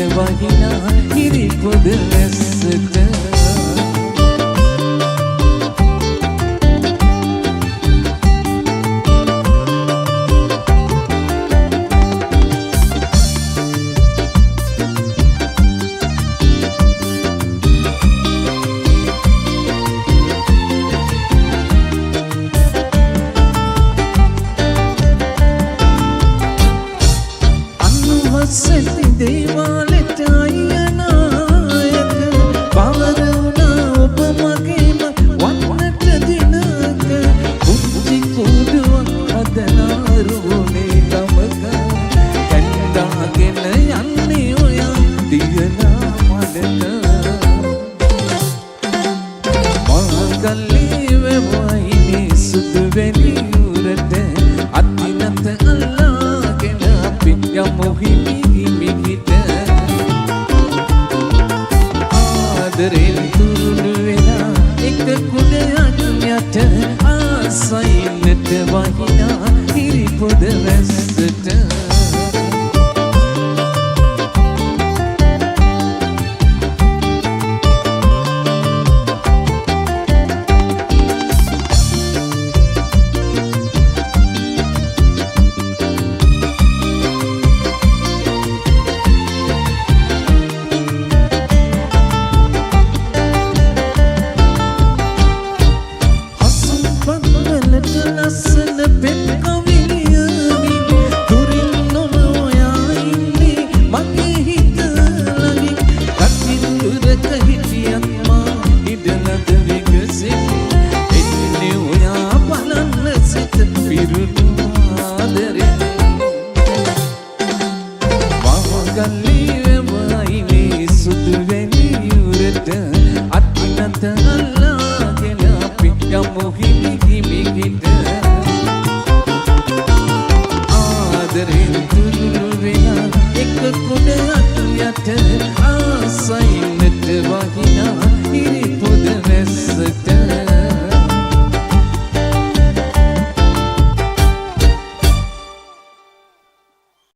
වහිනා හිරි පොද වැස්සට සැති දේවාලෙට අයනායක පවර වුණා ඔබ මගේම වන්නට දිනක පුංචි කුඩුවක් හදනාරුනේ ගමක කැන්දාගෙන යන්නේ ඔයා දිගනා මඩට මංගල්ලී වෙවයිනේ සුදු වෙනි උරට අතිනත අල්ලාගෙන අපි යමු ආදරෙන් තුරුළු වෙලා එක කුඩයක් යට ආසයින්නට වහිනා හිරි පොද වැස්සට ලස්සන පෙම් කවිලියනි දුරින් නොනොයා ඉන්නේ මගේ හිත ළඟින් කටින් දුරක හිටියත් මා ඉඩලද විගසින් එන්නේ ඔයා බලන්න සිත පිරුණු ආදරේ මංගල්ලී